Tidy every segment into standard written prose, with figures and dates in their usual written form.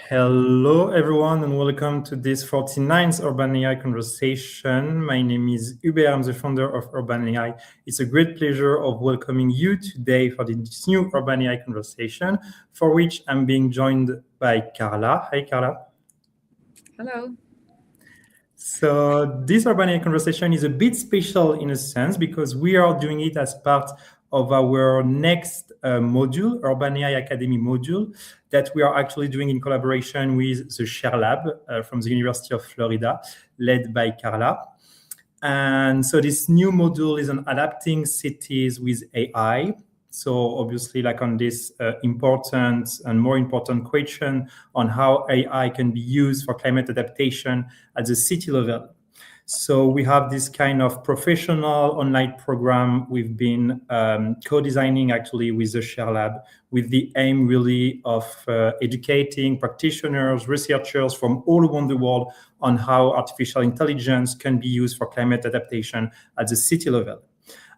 Hello, everyone, and welcome to this 49th Urban AI conversation. My name is Hubert. I'm the founder of Urban AI. It's a great pleasure of welcoming you today for this new Urban AI conversation, for which I'm being joined by Carla. Hi, Carla. Hello. So this Urban AI conversation is a bit special in a sense because we are doing it as part of our next module, Urban AI Academy module, that we are actually doing in collaboration with the Share Lab from the University of Florida, led by Carla. And so this new module is on adapting cities with AI. So obviously, like on this important and more important question on how AI can be used for climate adaptation at the city level. So we have this kind of professional online program we've been co-designing actually with the Share Lab, with the aim really of educating practitioners, researchers from all around the world on how artificial intelligence can be used for climate adaptation at the city level.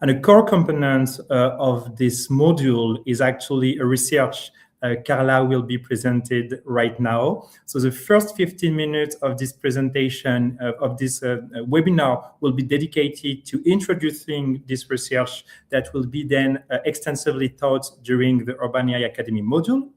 And a core component of this module is actually a research Carla will be presented right now. So the first 15 minutes of this presentation, of this webinar, will be dedicated to introducing this research that will be then extensively taught during the Urban AI Academy module.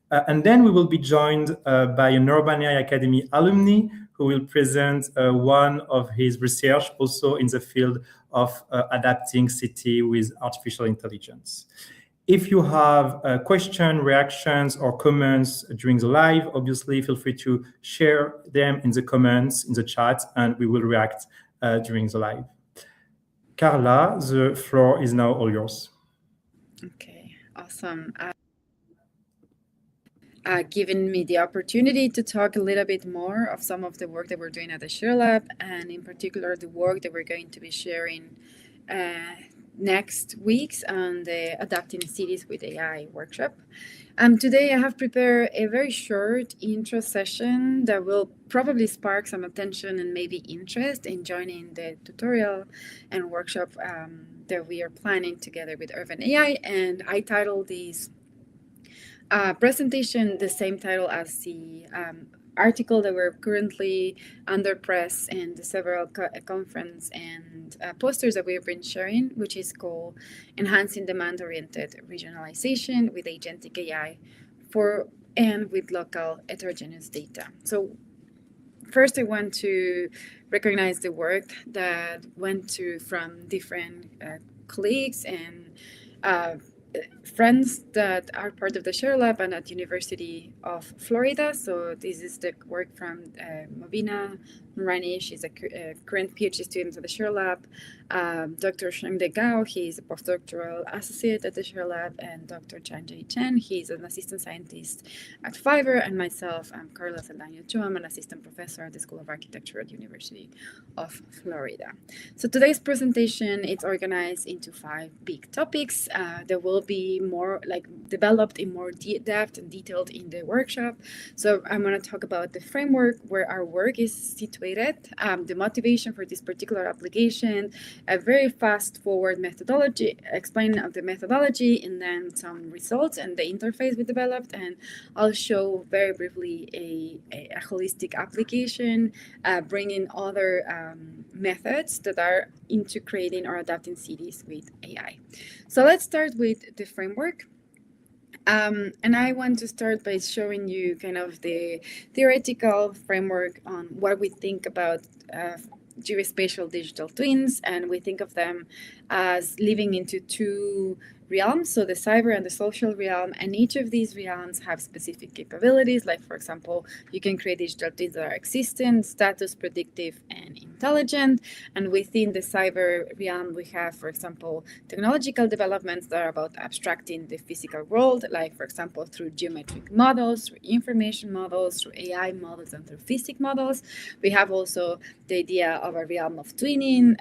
And then we will be joined by an Urban AI Academy alumni who will present one of his research also in the field of adapting city with artificial intelligence. If you have questions, reactions, or comments during the live, obviously feel free to share them in the comments, in the chat, and we will react during the live. Carla, the floor is now all yours. Okay, awesome. Given me the opportunity to talk a little bit more of some of the work that we're doing at the Share Lab, and in particular the work that we're going to be sharing next week's on the Adapting Cities with AI workshop. Today I have prepared a very short intro session that will probably spark some attention and maybe interest in joining the tutorial and workshop that we are planning together with Urban AI. And I titled this presentation the same title as the article that we're currently under press and the several conference and posters that we have been sharing, which is called Enhancing Demand-Oriented Regionalization with Agentic AI for and with local heterogeneous data. So first, I want to recognize the work that went to from different colleagues and friends that are part of the Share Lab and at University of Florida. So this is the work from Mobina Rani. She's a current PhD student at the Share Lab. Dr. Shengde Gao, he's a postdoctoral associate at the Share Lab, and Dr. Chanjay Chen, he's an assistant scientist at Fiverr, and myself, I'm Carla Saldaña Chu. I'm an assistant professor at the School of Architecture at University of Florida. So today's presentation is organized into 5 big topics. There will be more developed in more depth and detailed in the workshop. So I'm going to talk about the framework where our work is situated, the motivation for this particular application, a very fast forward methodology, explaining of the methodology, and then some results and the interface we developed. And I'll show very briefly a holistic application, bringing other methods that are into creating or adapting cities with AI. So let's start with the framework. And I want to start by showing you kind of the theoretical framework on what we think about geospatial digital twins, and we think of them as living into 2 realms, so the cyber and the social realm, and each of these realms have specific capabilities. Like, for example, you can create digital twins that are existent, status, predictive, and intelligent. And within the cyber realm, we have, for example, technological developments that are about abstracting the physical world, like, for example, through geometric models, through information models, through AI models, and through physics models. We have also the idea of a realm of twinning.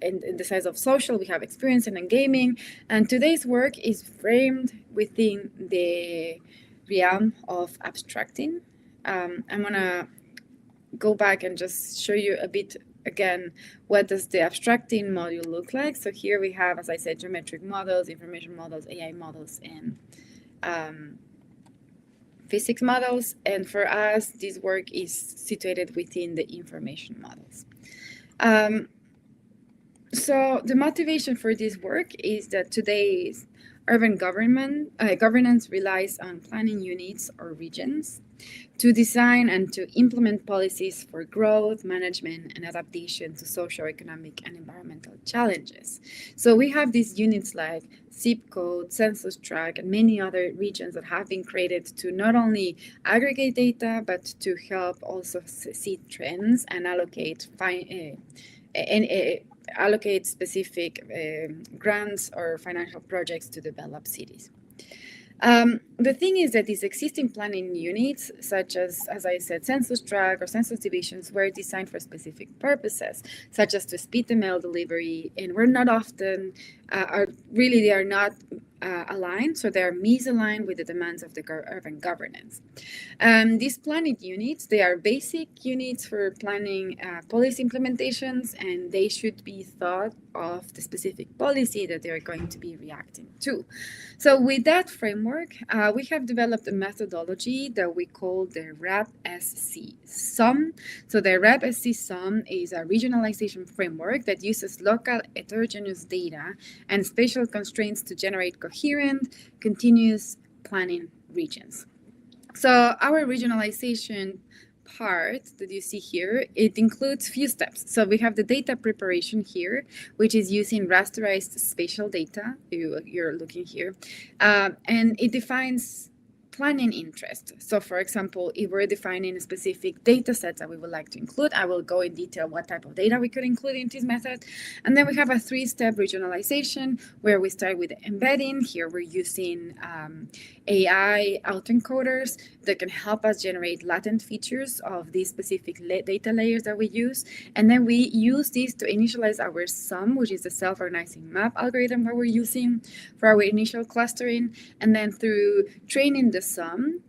In the size of social, we have experience and gaming. And today's work is framed within the realm of abstracting. I'm going to go back and just show you a bit again, what does the abstracting module look like? So here we have, as I said, geometric models, information models, AI models, and physics models. And for us, this work is situated within the information models. So the motivation for this work is that today's urban governance relies on planning units or regions to design and to implement policies for growth, management, and adaptation to socioeconomic and environmental challenges. So we have these units like zip code, census tract, and many other regions that have been created to not only aggregate data, but to help also see trends and allocate specific grants or financial projects to develop cities. The thing is that these existing planning units, such as I said, census tract or census divisions, were designed for specific purposes, such as to speed the mail delivery, and were not often, they are not aligned, so they are misaligned with the demands of the urban governance. These planning units, they are basic units for planning policy implementations, and they should be thought of the specific policy that they are going to be reacting to. So with that framework, we have developed a methodology that we call the RAP-SC SUM. So the RAP-SC SUM is a regionalization framework that uses local heterogeneous data and spatial constraints to generate coherent, continuous planning regions. So our regionalization part that you see here, it includes few steps. So we have the data preparation here, which is using rasterized spatial data. You're looking here, and it defines planning interest. So for example, if we're defining specific data sets that we would like to include, I will go in detail what type of data we could include in this method. And then we have a 3-step regionalization where we start with embedding. Here we're using AI autoencoders that can help us generate latent features of these specific data layers that we use. And then we use this to initialize our SUM, which is the self-organizing map algorithm that we're using for our initial clustering. And then through training the SUM,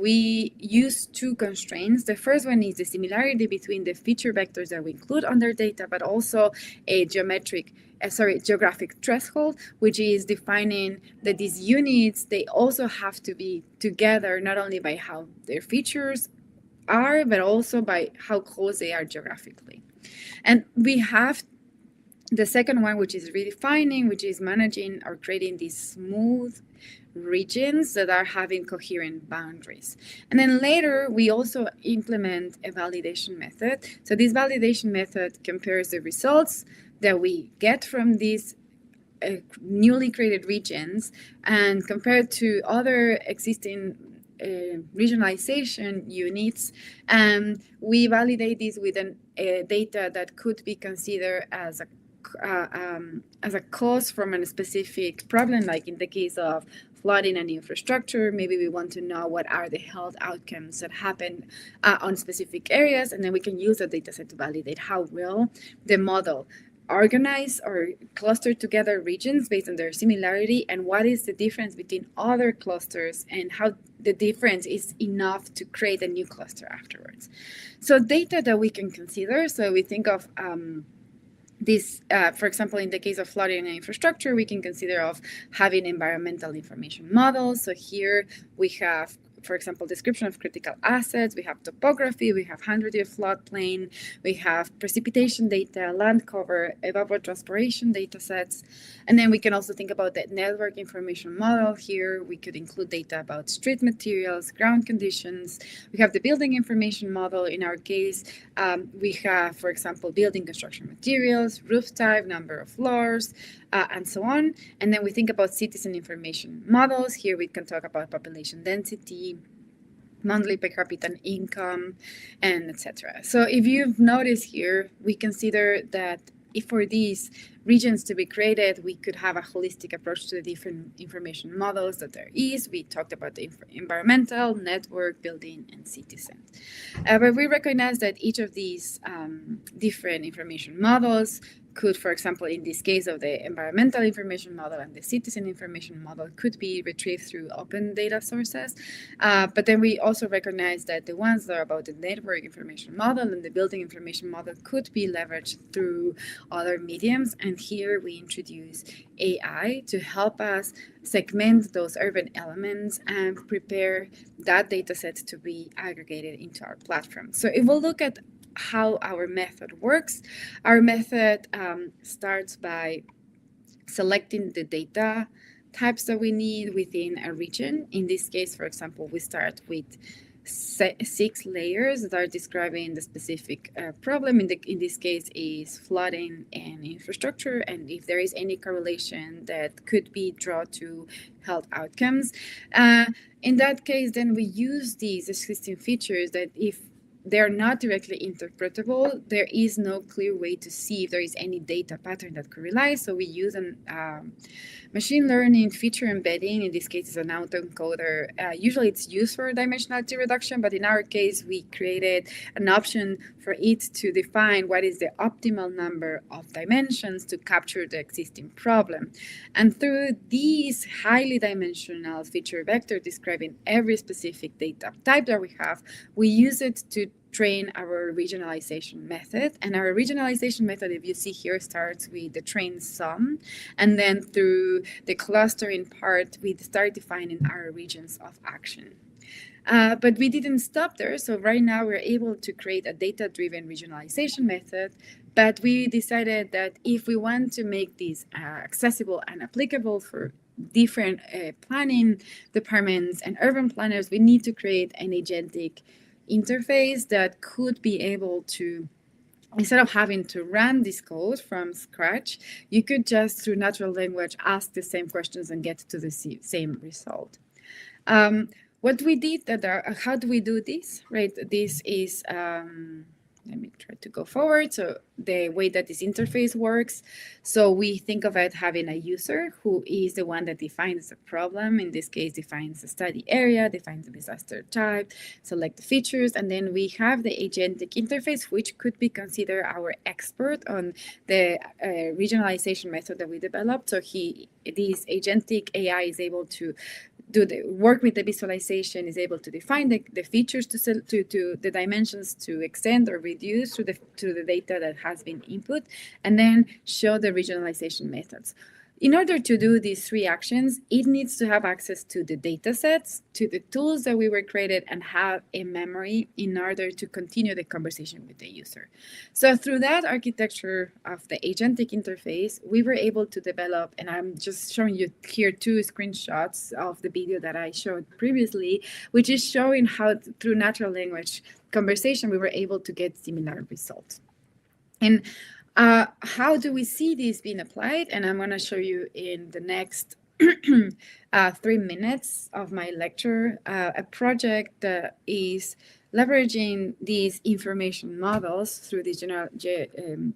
we use 2 constraints. The first one is the similarity between the feature vectors that we include on their data, but also a geographic threshold, which is defining that these units, they also have to be together, not only by how their features are, but also by how close they are geographically. And we have the second one, which is redefining, which is managing or creating these smooth regions that are having coherent boundaries. And then later, we also implement a validation method. So this validation method compares the results that we get from these newly created regions and compared to other existing regionalization units, and we validate this with data that could be considered as a cause from a specific problem, like in the case of flooding and infrastructure. Maybe we want to know what are the health outcomes that happen on specific areas, and then we can use the data set to validate how well the model organize or cluster together regions based on their similarity, and what is the difference between other clusters and how the difference is enough to create a new cluster afterwards. So data that we can consider, so we think of this, for example, in the case of flooding and infrastructure, we can consider of having environmental information models. So here we have, for example, description of critical assets, we have topography, we have 100-year floodplain, we have precipitation data, land cover, evapotranspiration data sets. And then we can also think about the network information model. Here we could include data about street materials, ground conditions. We have the building information model. In our case, we have, for example, building construction materials, roof type, number of floors, and so on. And then we think about citizen information models. Here we can talk about population density, monthly per capita income, and etc. So if you've noticed here, we consider that if for these regions to be created, we could have a holistic approach to the different information models that there is. We talked about the environmental, network, building, and citizen. But we recognize that each of these different information models could, for example, in this case of the environmental information model and the citizen information model, could be retrieved through open data sources. But then we also recognize that the ones that are about the network information model and the building information model could be leveraged through other mediums. And here we introduce AI to help us segment those urban elements and prepare that data set to be aggregated into our platform. So if we'll look at how our method works, our method starts by selecting the data types that we need within a region. In this case, for example, we start with 6 layers that are describing the specific problem. In this case is flooding and infrastructure, and if there is any correlation that could be drawn to health outcomes. In that case, then we use these existing features that if they're not directly interpretable, there is no clear way to see if there is any data pattern that correlates. So we use a machine learning feature embedding. In this case, it's an autoencoder. Usually it's used for dimensionality reduction, but in our case, we created an option for it to define what is the optimal number of dimensions to capture the existing problem. And through these highly dimensional feature vector describing every specific data type that we have, we use it to train our regionalization method. And our regionalization method, if you see here, starts with the train sum. And then through the clustering part, we start defining our regions of action. But we didn't stop there. So right now we're able to create a data-driven regionalization method. But we decided that if we want to make this accessible and applicable for different planning departments and urban planners, we need to create an agentic interface that could be able to, instead of having to run this code from scratch, you could just through natural language ask the same questions and get to the same result. What we did, how do we do this, right? This is, let me try to go forward. So the way that this interface works, so we think of it having a user who is the one that defines the problem. In this case, defines the study area, defines the disaster type, select the features, and then we have the agentic interface, which could be considered our expert on the regionalization method that we developed. So this agentic AI is able to do the work with the visualization, is able to define the features to the dimensions to extend or reduce to the data that has been input, and then show the regionalization methods. In order to do these 3 actions, it needs to have access to the data sets, to the tools that we were created, and have a memory in order to continue the conversation with the user. So through that architecture of the agentic interface, we were able to develop, and I'm just showing you here 2 screenshots of the video that I showed previously, which is showing how through natural language conversation, we were able to get similar results. And how do we see this being applied? And I'm going to show you in the next 3 minutes of my lecture a project that is leveraging these information models through the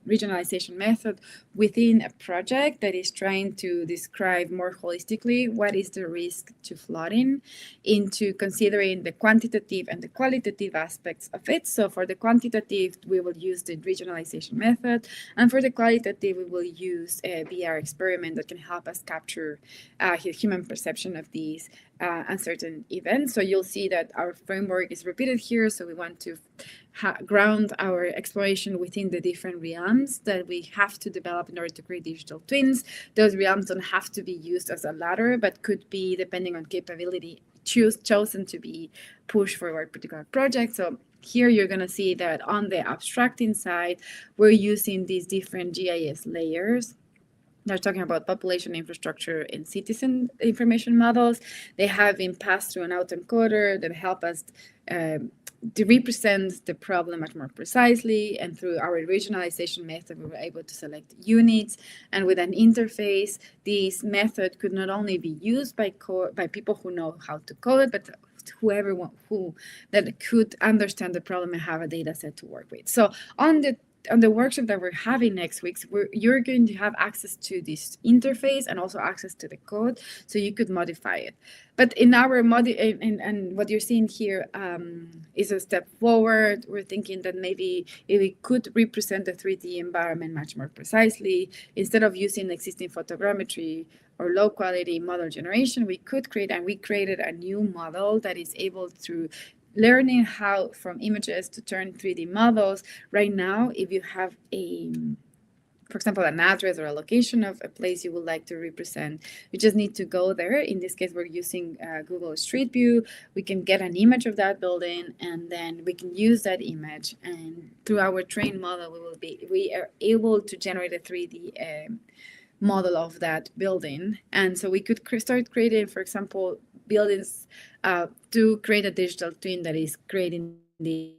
regionalization method within a project that is trying to describe more holistically what is the risk to flooding, into considering the quantitative and the qualitative aspects of it. So for the quantitative, we will use the regionalization method, and for the qualitative, we will use a VR experiment that can help us capture human perception of these uncertain events. So you'll see that our framework is repeated here. So we want to ground our exploration within the different realms that we have to develop in order to create digital twins. Those realms don't have to be used as a ladder, but could be, depending on capability, chosen to be pushed for a particular project. So here you're going to see that on the abstracting side, we're using these different GIS layers. They're talking about population, infrastructure, and citizen information models. They have been passed through an autoencoder that help us to represent the problem much more precisely. And through our regionalization method, we were able to select units. And with an interface, this method could not only be used by people who know how to code, but whoever that could understand the problem and have a data set to work with. So on the on the workshop that we're having next week, you're going to have access to this interface and also access to the code, so you could modify it. But in our and what you're seeing here is a step forward. We're thinking that maybe if we could represent the 3D environment much more precisely, instead of using existing photogrammetry or low quality model generation, we created a new model that is able to learning how from images to turn 3D models. Right now, if you have for example, an address or a location of a place you would like to represent, you just need to go there. In this case, we're using Google Street View. We can get an image of that building, and then we can use that image. And through our trained model, we are able to generate a 3D model of that building. And so we could start creating, for example, buildings to create a digital twin that is creating the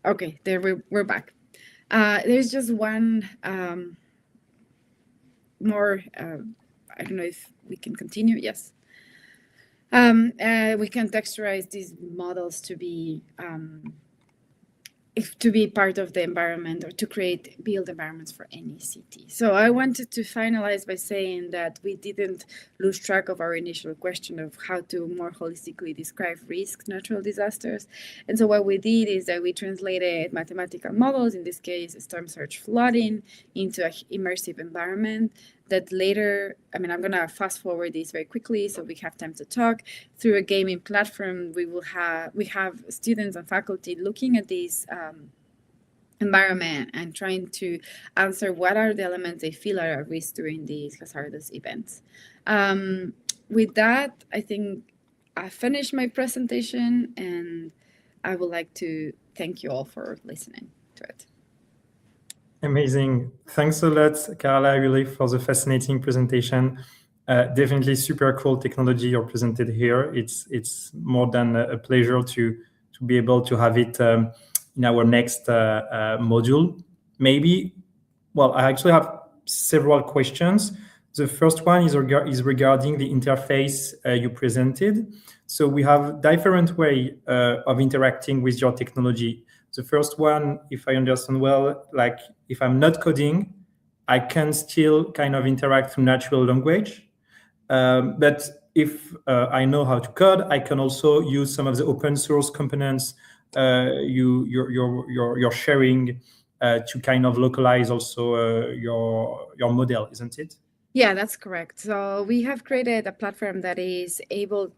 Okay, there we're back. There's just one more. I don't know if we can continue. Yes. We can texturize these models to be part of the environment or to build environments for any city. So I wanted to finalize by saying that we didn't lose track of our initial question of how to more holistically describe risk natural disasters. And so what we did is that we translated mathematical models, in this case, storm surge flooding, into an immersive environment that later, I'm going to fast forward this very quickly so we have time to talk. Through a gaming platform, we have students and faculty looking at this environment and trying to answer what are the elements they feel are at risk during these hazardous events. With that, I think I finished my presentation, and I would like to thank you all for listening to it. Amazing. Thanks a lot, Carla, really, for the fascinating presentation. Definitely super cool technology you're presented here. It's more than a pleasure to be able to have it in our next module. I actually have several questions. The first one is regarding the interface you presented. So we have different way of interacting with your technology. The first one, if I understand well, like if I'm not coding, I can still kind of interact through natural language. But if I know how to code, I can also use some of the open source components you're sharing to kind of localize also your model, isn't it? Yeah, that's correct. So we have created a platform that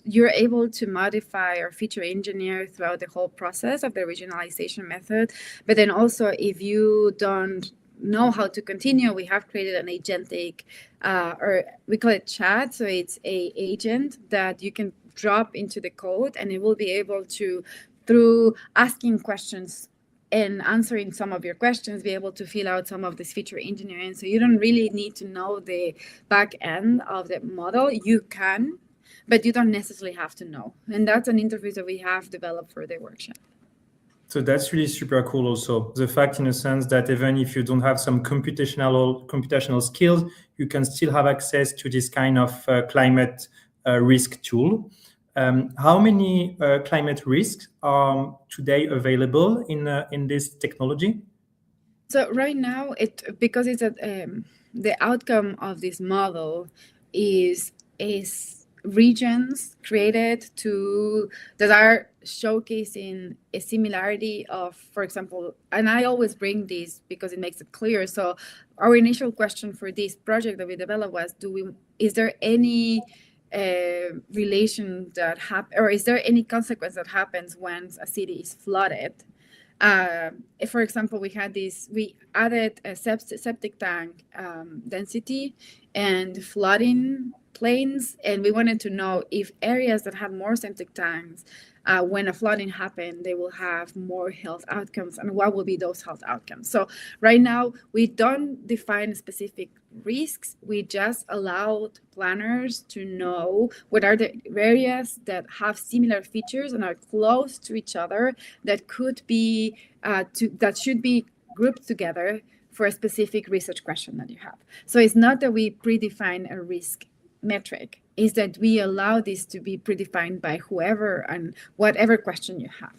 you're able to modify or feature engineer throughout the whole process of the regionalization method. But then also, if you don't know how to continue, we have created an agentic, or we call it chat. So it's a agent that you can drop into the code, and it will be able to, through asking questions and answering some of your questions, be able to fill out some of this feature engineering. So you don't really need to know the back end of the model. You can, but you don't necessarily have to know. And that's an interface that we have developed for the workshop. So that's really super cool also. The fact, in a sense, that even if you don't have some computational skills, you can still have access to this kind of climate risk tool. How many climate risks are today available in this technology? So right now, because it's the outcome of this model is regions created that are showcasing a similarity of, for example, and I always bring this because it makes it clear. So our initial question for this project that we developed was, is there any relation that or is there any consequence that happens when a city is flooded? For example, we added a septic tank density and flooding plains, and we wanted to know if areas that had more septic tanks, when a flooding happened, they will have more health outcomes, and what will be those health outcomes. So right now, we don't define specific risks. We just allowed planners to know what are the areas that have similar features and are close to each other that could be that should be grouped together for a specific research question that you have. So it's not that we predefine a risk metric, is that we allow this to be predefined by whoever and whatever question you have.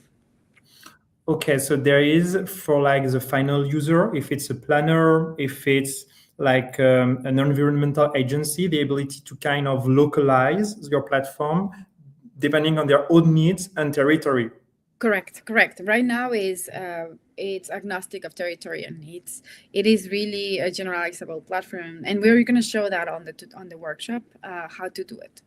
Okay, so there is for like the final user, if it's a planner, if it's like an environmental agency, the ability to kind of localize your platform depending on their own needs and territory. Correct. Right now is it's agnostic of territory and needs. It is really a generalizable platform, and we're going to show that on the workshop how to do it.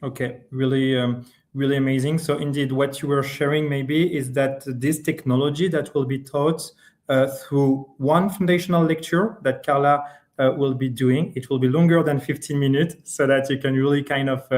Okay, really amazing. So indeed, what you were sharing maybe is that this technology that will be taught through one foundational lecture that Carla will be doing. It will be longer than 15 minutes so that you can really kind of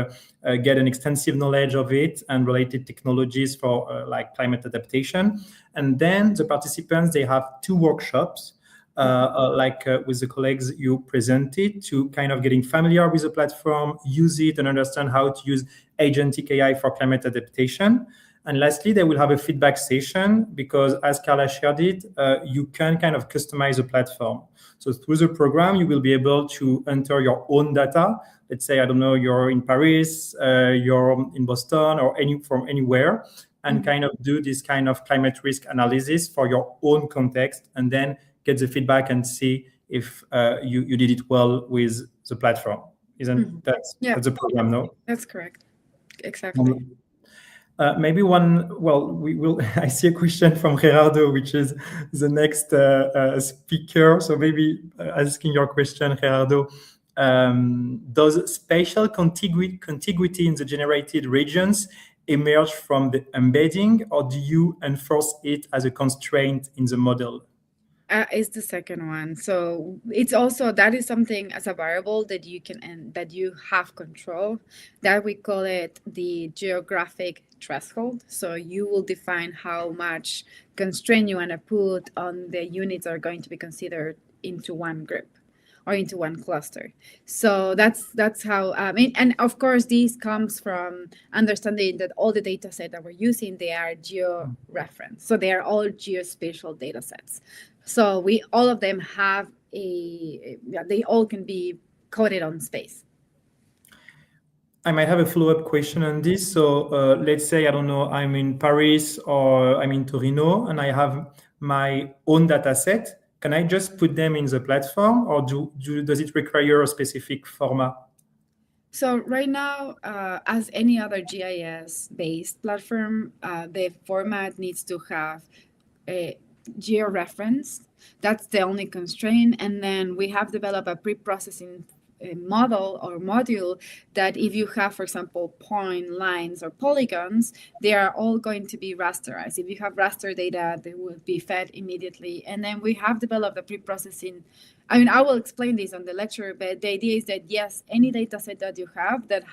get an extensive knowledge of it and related technologies for like climate adaptation. And then the participants, they have 2 workshops with the colleagues you presented to kind of getting familiar with the platform, use it and understand how to use agentic AI for climate adaptation. And lastly, they will have a feedback session because as Carla shared it, you can kind of customize the platform. So through the program, you will be able to enter your own data. Let's say, I don't know, you're in Paris, you're in Boston or from anywhere, and kind of do this kind of climate risk analysis for your own context and then get the feedback and see if you did it well with the platform. Isn't that's the program, no? That's correct. Exactly. Maybe we will. I see a question from Gerardo, which is the next speaker. So maybe asking your question, Gerardo, does spatial contiguity in the generated regions emerge from the embedding, or do you enforce it as a constraint in the model? It's the second one. So it's also, that is something as a variable that you can, and that you have control, that we call it the geographic threshold. So you will define how much constraint you want to put on the units that are going to be considered into one group or into one cluster. So that's how, and of course, this comes from understanding that all the data set that we're using, they are geo-referenced. So they are all geospatial data sets. So all of them have they all can be coded on space. I might have a follow-up question on this. So let's say, I don't know, I'm in Paris or I'm in Torino and I have my own data set. Can I just put them in the platform, or does it require a specific format? So right now, as any other GIS-based platform, the format needs to have a geo-referenced. That's the only constraint. And then we have developed a pre-processing model or module that if you have, for example, point lines or polygons, they are all going to be rasterized. If you have raster data, they will be fed immediately. And then we have developed a pre-processing. I will explain this on the lecture, but the idea is that yes, any data set that you have that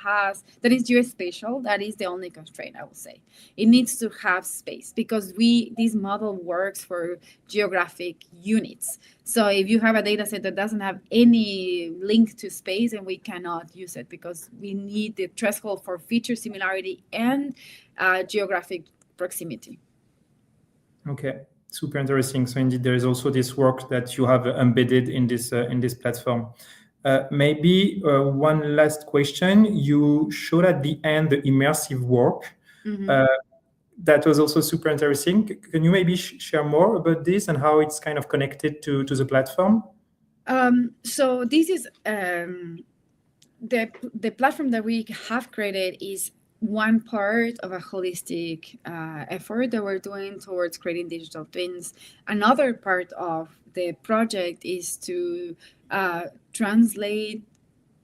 is geospatial, that is the only constraint, I would say. It needs to have space because this model works for geographic units. So if you have a data set that doesn't have any link to space, then we cannot use it because we need the threshold for feature similarity and geographic proximity. Okay. Super interesting. So indeed, there is also this work that you have embedded in this platform. Maybe one last question. You showed at the end the immersive work. That was also super interesting. Can you maybe share more about this and how it's kind of connected to the platform? So this is the platform that we have created is one part of a holistic effort that we're doing towards creating digital twins. Another part of the project is to translate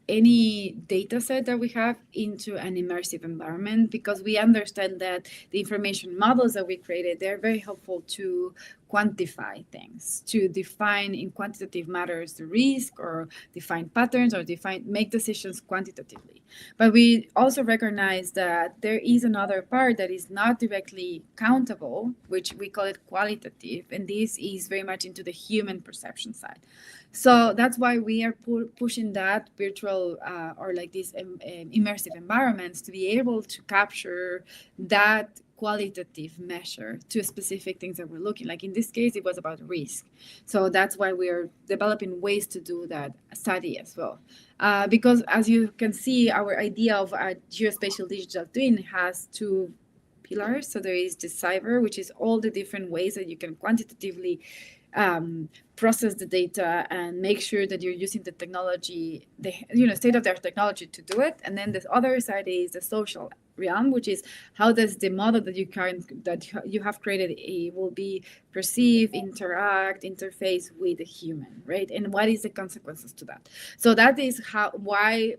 any data set that we have into an immersive environment, because we understand that the information models that we created, they're very helpful to quantify things, to define in quantitative matters the risk, or define patterns, or make decisions quantitatively. But we also recognize that there is another part that is not directly countable, which we call it qualitative, and this is very much into the human perception side. So that's why we are pushing that virtual or like these immersive environments to be able to capture that qualitative measure to specific things that we're looking. Like in this case, it was about risk. So that's why we are developing ways to do that study as well. Because as you can see, our idea of a geospatial digital twin has two pillars. So there is the cyber, which is all the different ways that you can quantitatively process the data and make sure that you're using the technology, the state-of-the-art technology to do it. And then the other side is the social realm, which is how does the model that you have created will be perceived, interact, interface with the human, right? And what is the consequences to that? So that is why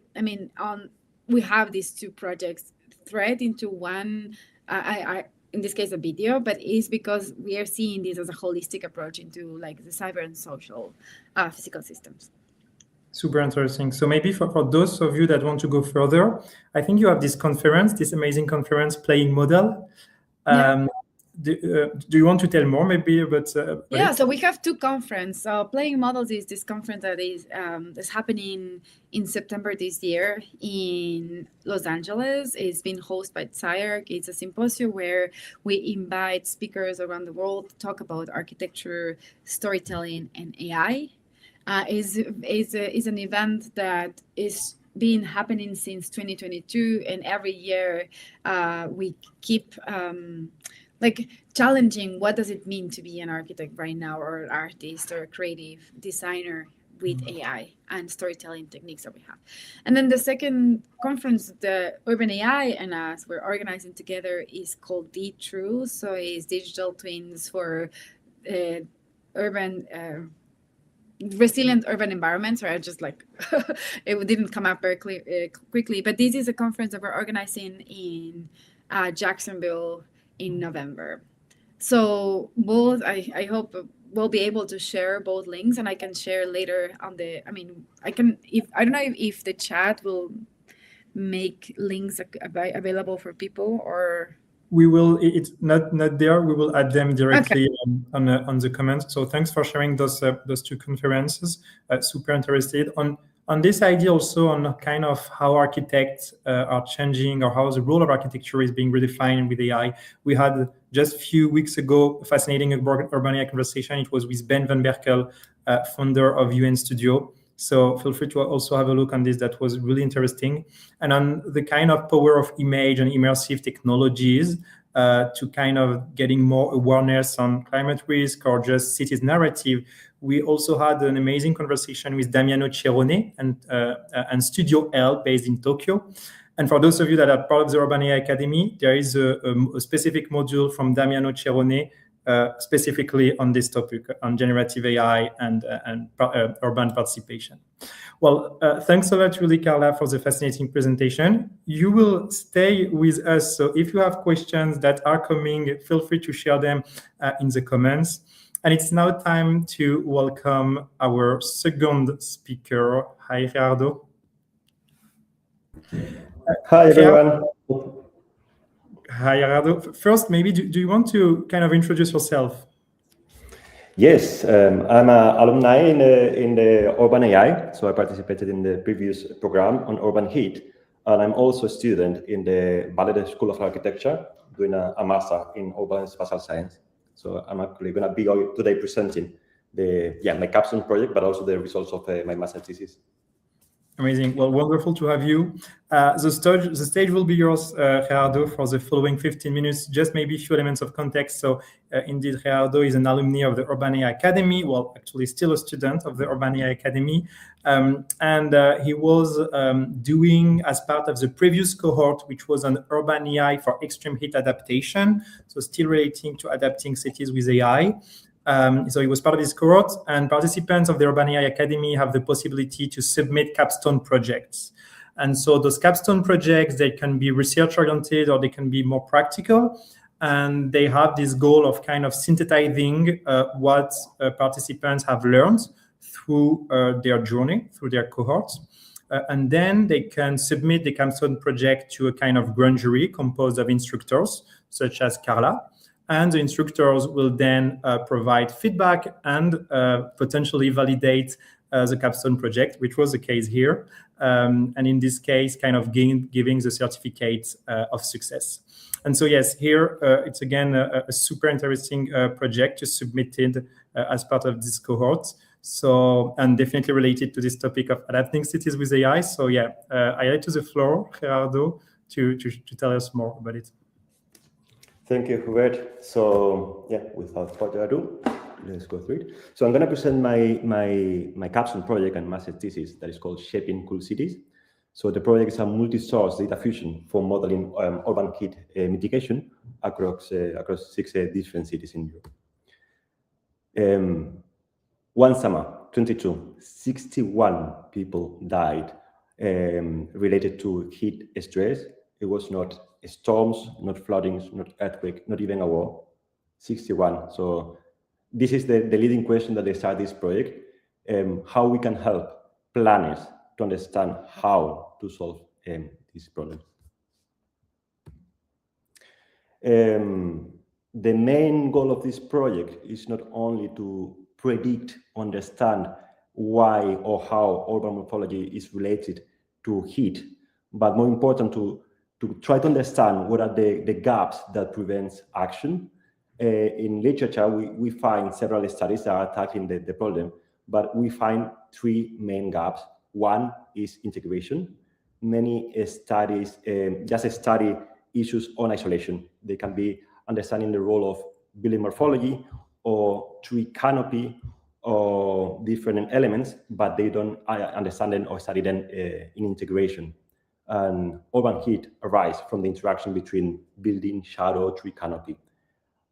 we have these two projects thread into one. In this case, a video, but it's because we are seeing this as a holistic approach into like the cyber and social physical systems. Super interesting. So maybe for those of you that want to go further, I think you have this amazing conference, Playing Model. Do you want to tell more maybe about so we have two conferences. So Playing Models is this conference that is happening in September this year in Los Angeles. It's been hosted by CIARC. It's a symposium where we invite speakers around the world to talk about architecture, storytelling, and AI. Is an event that is been happening since 2022, and every year we keep challenging what does it mean to be an architect right now, or an artist, or a creative designer with AI and storytelling techniques that we have. And then the second conference, the Urban AI and us, we're organizing together, is called Be True. So it's digital twins for resilient urban environments, or just it didn't come up very quickly, but this is a conference that we're organizing in Jacksonville in November. So both, I hope we'll be able to share both links, and I can share later on I don't know if the chat will make links available for people, or we will. It's not there. We will add them directly on the comments. So thanks for sharing those two conferences. Super interested on this idea also, on kind of how architects are changing, or how the role of architecture is being redefined with AI. We had just a few weeks ago a fascinating Urban AI conversation. It was with Ben van Berkel, founder of UN Studio. So feel free to also have a look on this. That was really interesting. And on the kind of power of image and immersive technologies to kind of getting more awareness on climate risk or just cities narrative. We also had an amazing conversation with Damiano Cerone and Studio L based in Tokyo. And for those of you that are part of the Urban AI Academy, there is a specific module from Damiano Cerone specifically on this topic, on generative AI and urban participation. Well, thanks a lot, really, Carla, for the fascinating presentation. You will stay with us, so if you have questions that are coming, feel free to share them in the comments. And it's now time to welcome our second speaker. Hi, Gerardo. Hi, everyone. Hi, Gerardo. First, maybe do you want to kind of introduce yourself? Yes, I'm an alumni in the Urban AI, so I participated in the previous program on Urban Heat, and I'm also a student in the Ballet School of Architecture, doing a master in Urban Spatial Science. So I'm actually going to be today presenting my capstone project, but also the results of my master thesis. Amazing. Well, wonderful to have you. The stage will be yours, Gerardo, for the following 15 minutes. Just maybe a few elements of context. So indeed, Gerardo is an alumni of the Urban AI Academy. Well, actually still a student of the Urban AI Academy. And he was doing, as part of the previous cohort, which was on Urban AI for extreme heat adaptation. So still relating to adapting cities with AI. So he was part of this cohort, and participants of the Urban AI Academy have the possibility to submit capstone projects. And so those capstone projects, they can be research-oriented or they can be more practical. and they have this goal of kind of synthesizing what participants have learned through their journey, through their cohorts. And then they can submit the capstone project to a kind of grand jury composed of instructors, such as Carla. And the instructors will then provide feedback and potentially validate the capstone project, which was the case here. And in this case, kind of giving the certificate of success. And so, yes, here it's again a super interesting project just submitted as part of this cohort. So, and definitely related to this topic of adapting cities with AI. So yeah, I let to the floor, Gerardo, to tell us more about it. Thank you, Hubert. So yeah, without further ado, let's go through it. So I'm going to present my capstone project and master thesis that is called Shaping Cool Cities. So the project is a multi-source data fusion for modeling urban heat mitigation across 6 different cities in Europe. One summer, 22, 61 people died related to heat stress. It was not storms, not floodings, not earthquake, not even a war. 61. So this is the leading question that they start this project, how we can help planners to understand how to solve this problem. The main goal of this project is not only to predict, understand why or how urban morphology is related to heat, but more important to try to understand what are the gaps that prevents action. In literature, we find several studies that are tackling the problem, but we find 3 main gaps. One is integration. Many studies just study issues on isolation. They can be understanding the role of building morphology or tree canopy or different elements, but they don't understand them or study them in integration. And urban heat arises from the interaction between building, shadow, tree canopy.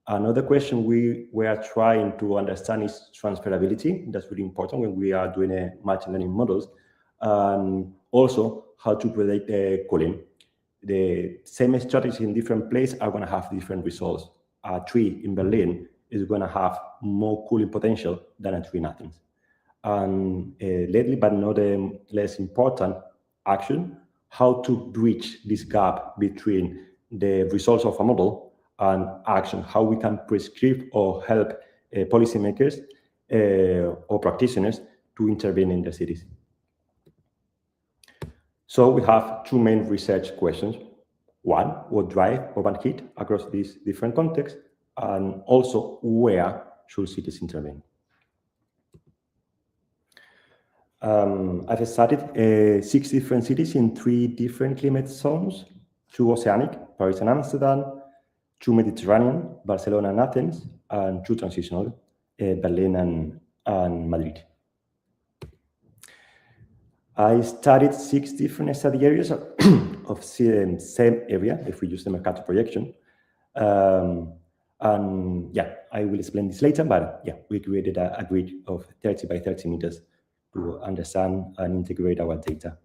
Another question we are trying to understand is transferability. That's really important when we are doing machine learning models. And also how to predict cooling. The same strategies in different places are going to have different results. A tree in Berlin is going to have more cooling potential than a tree in Athens. And lately, but not less important, action, how to bridge this gap between the results of a model and action, how we can prescribe or help policymakers or practitioners to intervene in the cities. So we have 2 main research questions. One, what drives urban heat across these different contexts? And also, where should cities intervene? I've studied 6 different cities in 3 different climate zones, 2 oceanic, Paris and Amsterdam, 2 Mediterranean, Barcelona and Athens, and 2 transitional, Berlin and Madrid. I studied 6 different study areas of same area, if we use the Mercator projection. And yeah, I will explain this later, but yeah, we created a grid of 30 by 30 meters to understand and integrate our data.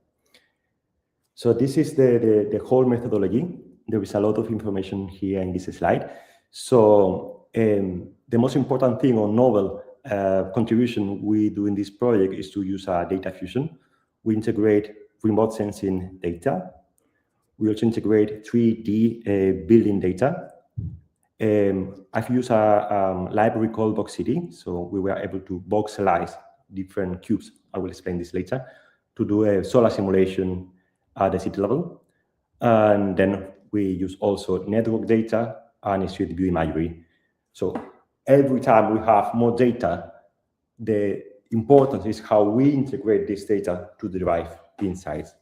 So this is the whole methodology. There is a lot of information here in this slide. So the most important thing or novel contribution we do in this project is to use data fusion. We integrate remote sensing data. We also integrate 3D building data. I've used a library called Boxcity, so we were able to voxelize different cubes. I will explain this later, to do a solar simulation at the city level. And then we use also network data and street view imagery. So every time we have more data, the importance is how we integrate this data to derive insights.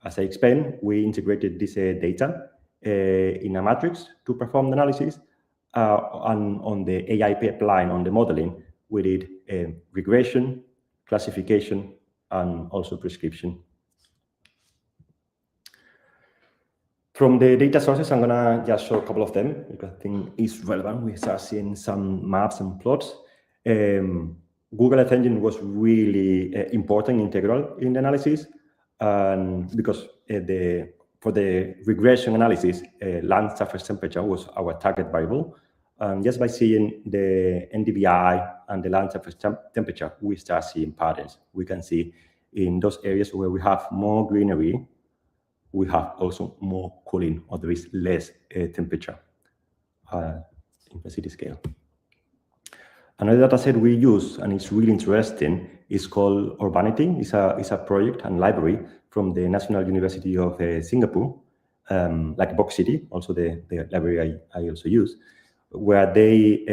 As I explained, we integrated this data in a matrix to perform the analysis. And on the AI pipeline, on the modeling, we did regression, classification, and also prescription. From the data sources, I'm going to just show a couple of them because I think it's relevant. We start seeing some maps and plots. Google Earth Engine was really important, integral in the analysis, and because the for the regression analysis, land surface temperature was our target variable. Just by seeing the NDVI and the land surface temperature, we start seeing patterns. We can see in those areas where we have more greenery, we have also more cooling, or there is less temperature intensity scale. Another data set we use, and it's really interesting, is called Urbanity. It's a project and library from the National University of Singapore, like Box City, also the library I also use, where they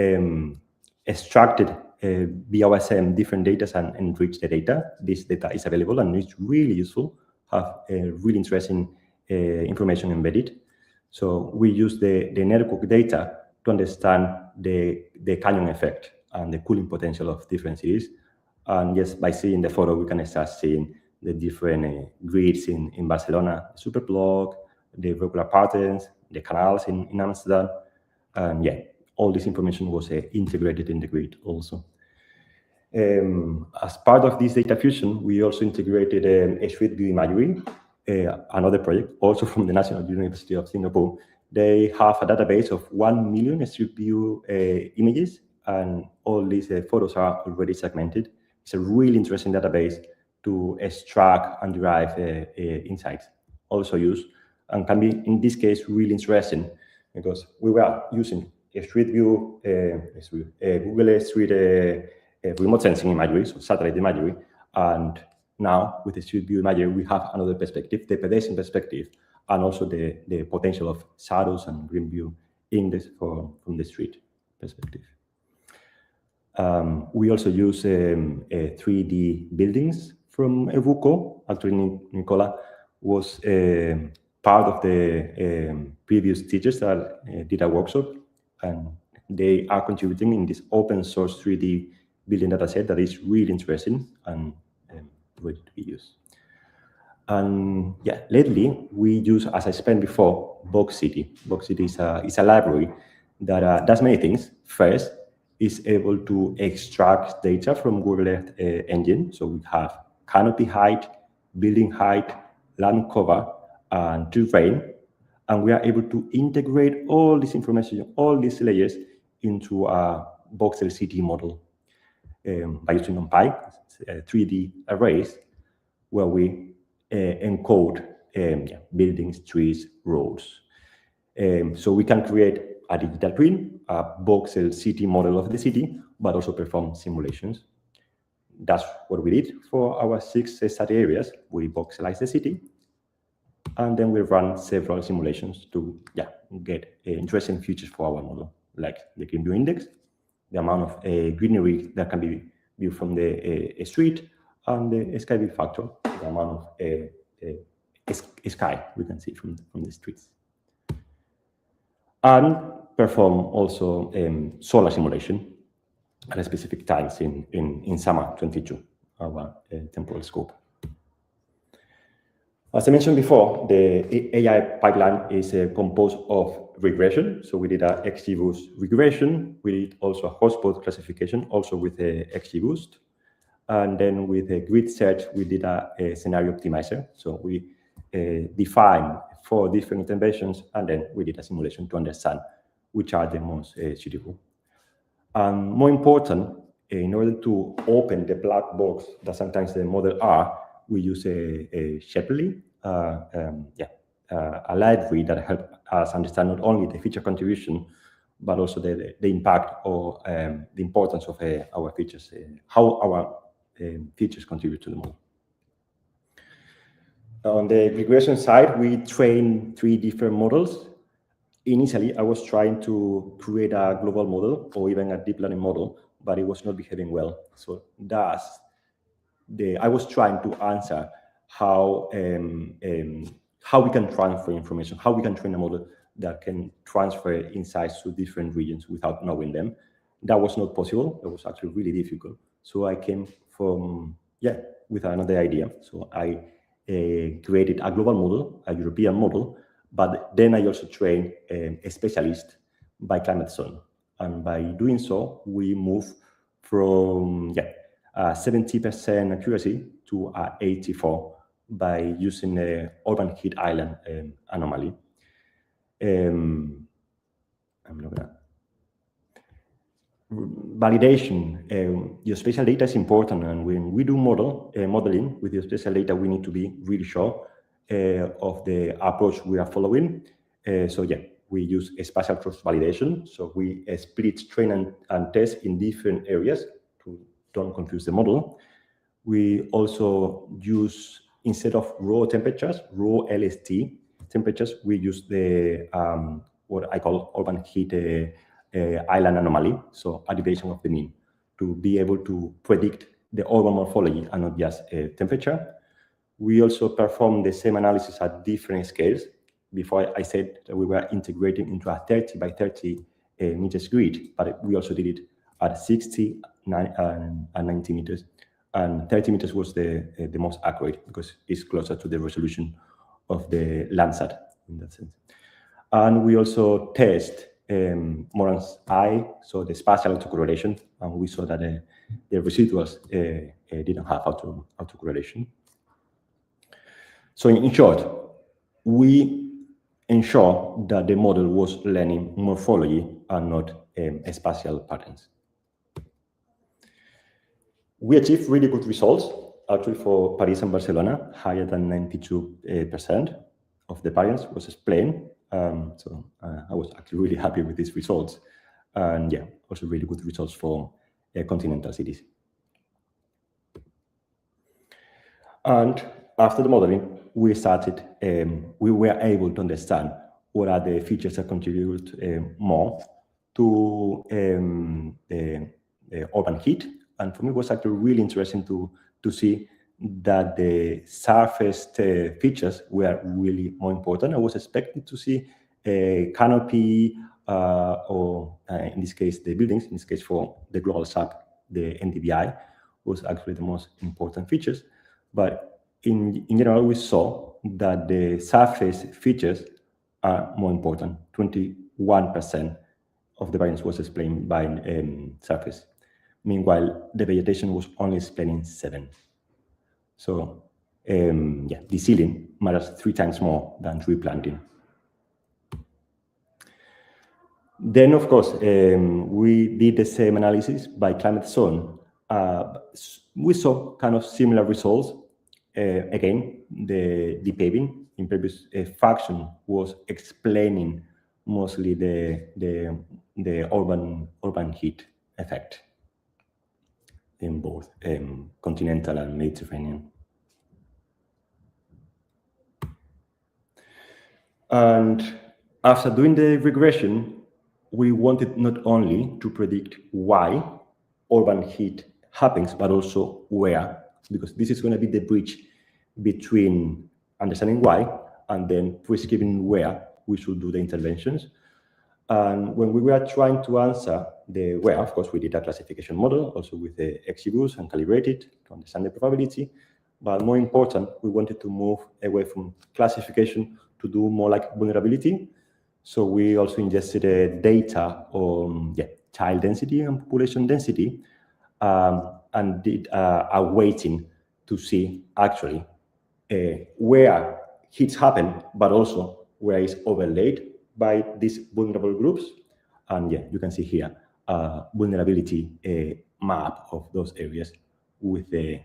extracted BOSM different data and enriched the data. This data is available and it's really useful, have really interesting information embedded. So we use the network data to understand the canyon effect and the cooling potential of different cities. And just by seeing the photo, we can start seeing the different grids in Barcelona, the superblock, the regular patterns, the canals in Amsterdam. And yeah, all this information was integrated in the grid also. As part of this data fusion, we also integrated a Street View imagery, another project also from the National University of Singapore. They have a database of 1 million Street View images, and all these photos are already segmented. It's a really interesting database to extract and derive insights. Also used, and can be, in this case, really interesting, because we were using a Street View, Google Street remote sensing imagery, so satellite imagery, and now with the Street View imagery, we have another perspective, the pedestrian perspective, and also the potential of shadows and green view index from the street perspective. We also use 3D buildings from Evuco. Actually, Nicola was part of the previous teachers that did a workshop, and they are contributing in this open source 3D building dataset that is really interesting and ready to be used. And yeah, lately we use, as I explained before, Box City. Box City is a library that does many things. First, is able to extract data from Google Earth engine. So we have canopy height, building height, land cover, and terrain. And we are able to integrate all this information, all these layers into a voxel city model by using NumPy, 3D arrays, where we encode buildings, trees, roads. So we can create a digital twin, a voxel city model of the city, but also perform simulations. That's what we did for our 6 study areas. We voxelize the city, and then we run several simulations to get interesting features for our model, like the green view index, the amount of greenery that can be viewed from the street, and the sky view factor, the amount of sky we can see from the streets. And perform also solar simulation at specific times in summer 22, our temporal scope. As I mentioned before, the AI pipeline is composed of regression. So we did a XGBoost regression. We did also a hotspot classification, also with a XGBoost. And then with a grid search, we did a scenario optimizer. So we defined 4 different interventions, and then we did a simulation to understand which are the most suitable. And more important, in order to open the black box that sometimes the model are, we use a Shepley, a library that helps us understand not only the feature contribution, but also the impact or the importance of our features, how our features contribute to the model. On the regression side, we trained 3 different models. Initially, I was trying to create a global model or even a deep learning model, but it was not behaving well. So I was trying to answer how we can transfer information, how we can train a model that can transfer insights to different regions without knowing them. That was not possible. It was actually really difficult. So I came with another idea. So I created a global model, a European model, but then I also trained a specialist by climate zone. And by doing so, we move from 70% accuracy to 84 by using the urban heat island anomaly. I'm not gonna. Validation, geospatial data is important, and when we do modeling with geospatial data, we need to be really sure of the approach we are following. So yeah, we use a spatial cross validation. So we split train and test in different areas to don't confuse the model. We also use, instead of raw temperatures, raw LST temperatures, we use the what I call urban heat island anomaly, so a deviation of the mean, to be able to predict the urban morphology and not just temperature. We also perform the same analysis at different scales. Before I said that we were integrating into a 30 by 30 meters grid, but we also did it at 60 and 90 meters. And 30 meters was the most accurate because it's closer to the resolution of the Landsat in that sense. And we also test Moran's I, so the spatial autocorrelation, and we saw that the residuals didn't have autocorrelation. So in short, we ensure that the model was learning morphology and not spatial patterns. We achieved really good results, actually for Paris and Barcelona, higher than 92% of the variance was explained. So I was actually really happy with these results. And yeah, also really good results for continental cities. And after the modeling, we started, we were able to understand what are the features that contribute more to the urban heat. And for me, it was actually really interesting to see that the surface features were really more important. I was expecting to see a canopy or in this case, the buildings, in this case for the global SAP, the NDVI was actually the most important features. But in general, we saw that the surface features are more important. 21% of the variance was explained by surface. Meanwhile, the vegetation was only explaining 7%. So yeah, the ceiling matters 3 times more than tree planting. Then, of course, we did the same analysis by climate zone. We saw kind of similar results. Again, the paving in previous fraction was explaining mostly the urban heat effect in both continental and Mediterranean. And after doing the regression, we wanted not only to predict why urban heat happens, but also where, because this is going to be the bridge between understanding why and then prescribing where we should do the interventions. And when we were trying to answer the where, of course, we did a classification model also with the XGBoost and calibrated to understand the probability. But more important, we wanted to move away from classification to do more like vulnerability. So we also ingested data on child density and population density, and did a weighting to see actually where hits happen, but also where it's overlaid by these vulnerable groups. And yeah, you can see here a vulnerability map of those areas with the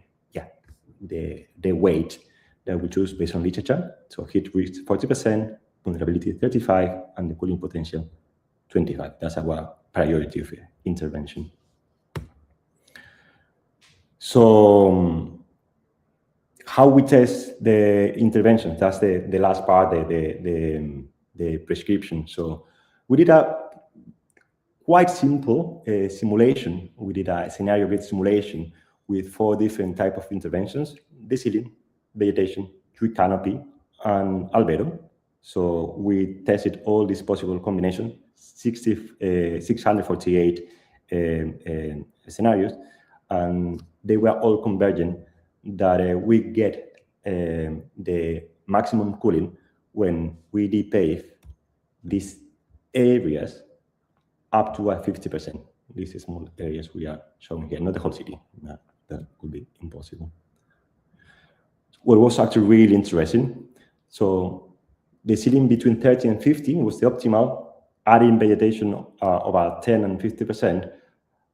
weight that we choose based on literature. So hit risk 40%, vulnerability 35%, and the cooling potential 25%. That's our priority of intervention. So how we test the intervention, that's the last part, the prescription. So we did a quite simple simulation. We did a scenario-based simulation with 4 different types of interventions: the ceiling, vegetation, tree canopy, and albedo. So we tested all these possible combinations, 648 scenarios, and they were all convergent that we get the maximum cooling when we depave these areas up to 50%. These small areas we are showing here, not the whole city. That would be impossible. Well, it was actually really interesting. So the ceiling between 30 and 50 was the optimal, adding vegetation about 10 and 50%,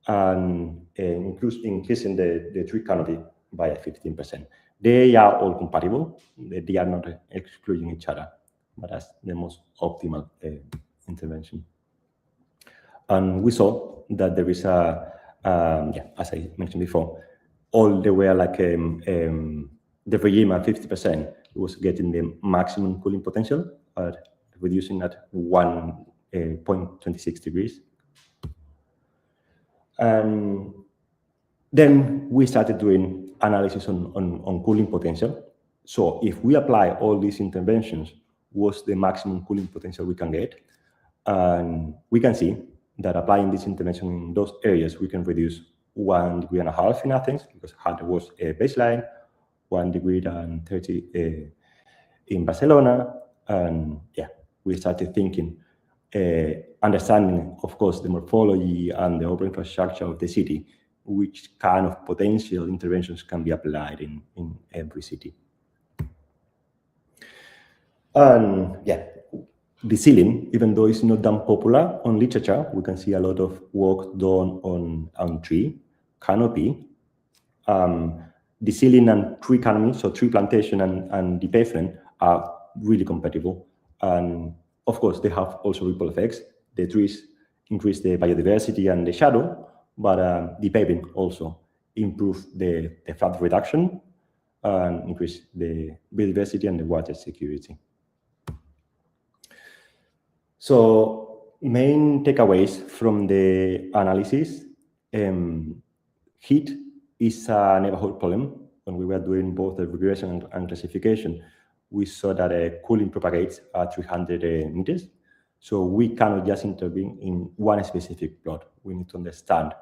and increasing the tree canopy by 15%. They are all compatible. They are not excluding each other, but that's the most optimal intervention. And we saw that there is as I mentioned before, all the way like the regime at 50% was getting the maximum cooling potential, reducing at 1.26 degrees. And then we started doing analysis on cooling potential. So if we apply all these interventions, what's the maximum cooling potential we can get? And we can see that applying this intervention in those areas, we can reduce 1.5 degrees in Athens, because there was a baseline, 1 degree and 30 in Barcelona. And we started thinking, understanding, of course, the morphology and the urban infrastructure of the city, which kind of potential interventions can be applied in every city. And the ceiling, even though it's not that popular on literature, we can see a lot of work done on tree canopy. The ceiling and tree canopy, so tree plantation and the pavement, are really compatible. And of course, they have also ripple effects. The trees increase the biodiversity and the shadow, but the paving also improve the flood reduction and increase the biodiversity and the water security. So main takeaways from the analysis, heat is a neighborhood problem. When we were doing both the regression and classification, we saw that cooling propagates at 300 meters. So we cannot just intervene in one specific plot. We need to understand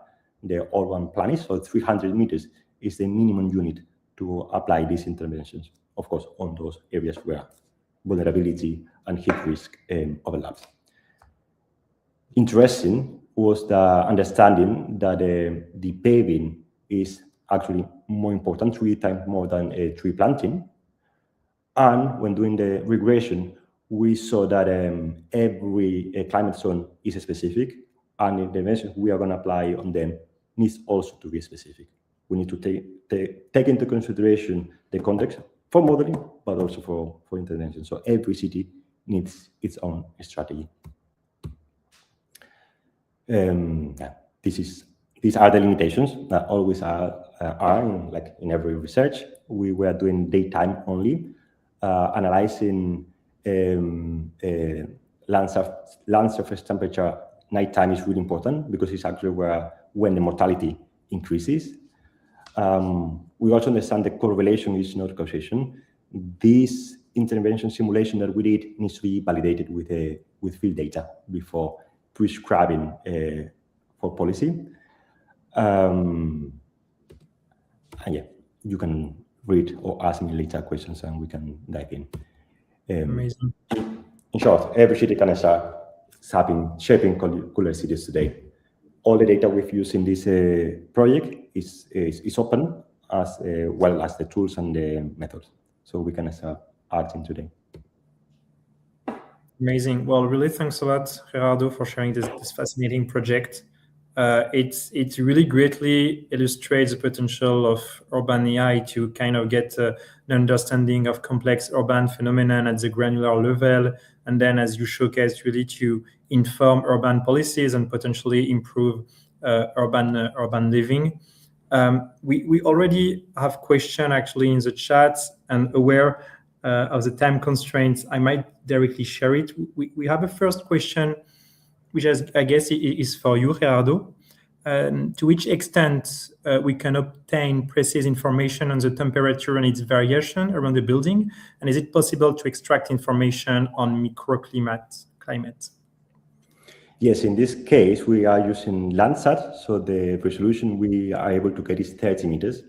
the urban planning. So 300 meters is the minimum unit to apply these interventions, of course, on those areas where vulnerability and heat risk overlaps. Interesting was the understanding that the paving is actually more important, 3 times more than tree planting. And when doing the regression, we saw that every climate zone is specific, and the measures we are going to apply on them needs also to be specific. We need to take into consideration the context for modeling, but also for intervention. So every city needs its own strategy. These are the limitations that always are in every research. We were doing daytime only, analyzing land surface temperature. Nighttime is really important because it's actually when the mortality increases. We also understand the correlation is not causation. This intervention simulation that we did needs to be validated with field data before prescribing for policy. And you can read or ask me later questions and we can dive in. Amazing. In short, every city can start shaping cooler cities today. All the data we've used in this project is open, as well as the tools and the methods. So we can start acting today. Amazing. Well, really thanks a lot, Gerardo, for sharing this fascinating project. It really greatly illustrates the potential of urban AI to kind of get an understanding of complex urban phenomena at the granular level, and then, as you showcased, really to inform urban policies and potentially improve urban living. We already have question actually in the chat, and aware of the time constraints, I might directly share it. We have a first question, which I guess is for you, Gerardo. To which extent we can obtain precise information on the temperature and its variation around the building? And is it possible to extract information on microclimate? Yes, in this case, we are using Landsat. So the resolution we are able to get is 30 meters.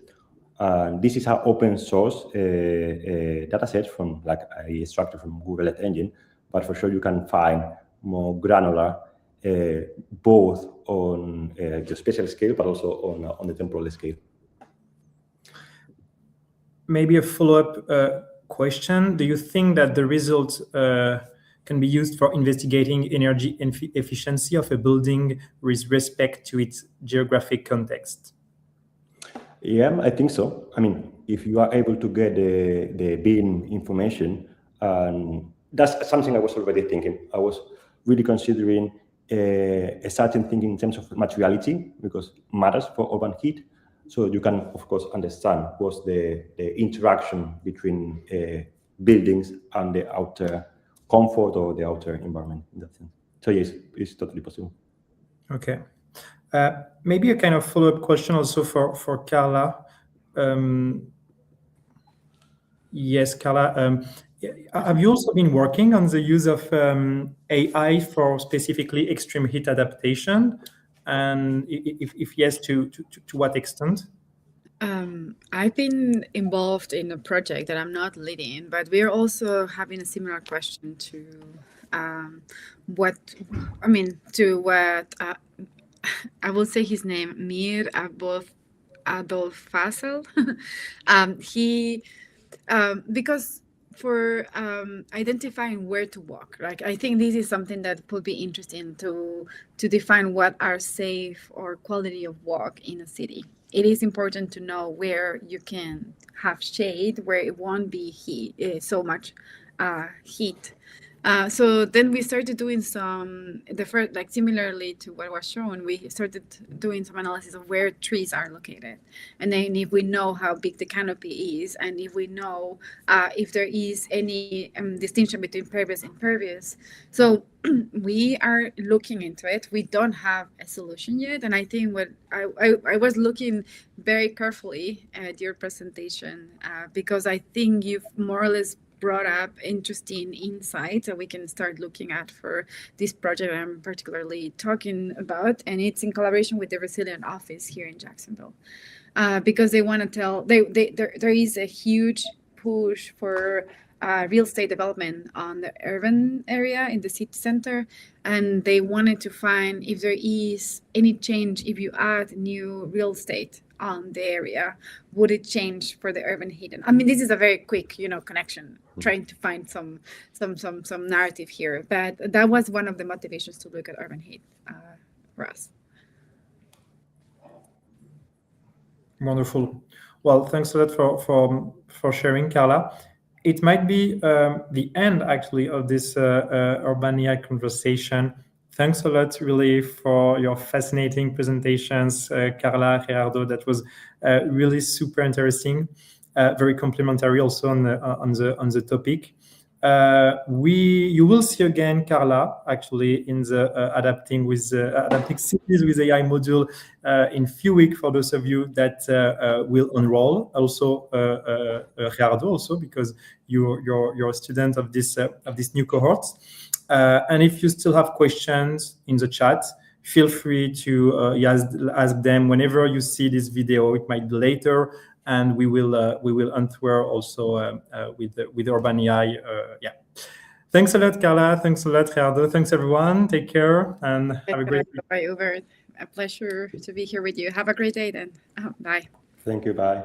This is our open source data set from I extracted from Google Earth Engine, but for sure you can find more granular, both on the spatial scale, but also on the temporal scale. maybe a follow-up question. Do you think that the results can be used for investigating energy efficiency of a building with respect to its geographic context? Yeah, I think so. I mean, if you are able to get the BIM information, that's something I was already thinking. I was really considering a certain thinking in terms of materiality, because it matters for urban heat. So you can, of course, understand what's the interaction between buildings and the outer comfort or the outer environment in that sense. So yes, it's totally possible. Okay. Maybe a kind of follow-up question also for Carla. Yes, Carla. Have you also been working on the use of AI for specifically extreme heat adaptation? And if yes, to what extent? I've been involved in a project that I'm not leading, but we're also having a similar question to what I will say his name, Mir Abulfazl. He because for identifying where to walk, right? I think this is something that would be interesting to define what are safe or quality of walk in a city. It is important to know where you can have shade, where it won't be so much heat. So then we started doing similarly to what was shown, we started doing some analysis of where trees are located. And then if we know how big the canopy is, and if we know if there is any distinction between pervious and impervious. So we are looking into it. We don't have a solution yet. And I think what I was looking very carefully at your presentation because I think you've more or less brought up interesting insights that we can start looking at for this project I'm particularly talking about, and it's in collaboration with the Resilient Office here in Jacksonville, because they want to tell there is a huge push for real estate development on the urban area in the city center, and they wanted to find if there is any change if you add new real estate on the area, would it change for the urban heat? I mean, this is a very quick, connection, trying to find some narrative here. But that was one of the motivations to look at urban heat for us. Wonderful. Well, thanks a lot for sharing, Carla. It might be the end, actually, of this Urban AI conversation. Thanks a lot, really, for your fascinating presentations, Carla, Gerardo. That was really super interesting, very complimentary also on the topic. You will see again Carla actually in the adapting cities with AI module in few weeks for those of you that will enroll. Also Gerardo also, because you're a student of this new cohort. And if you still have questions in the chat, feel free to ask them whenever you see this video. It might be later, and we will answer also with Urban AI. Yeah. Thanks a lot, Carla. Thanks a lot, Gerardo. Thanks, everyone. Take care and have a great day. Bye, Hubert. A pleasure to be here with you. Have a great day then. Bye. Thank you. Bye.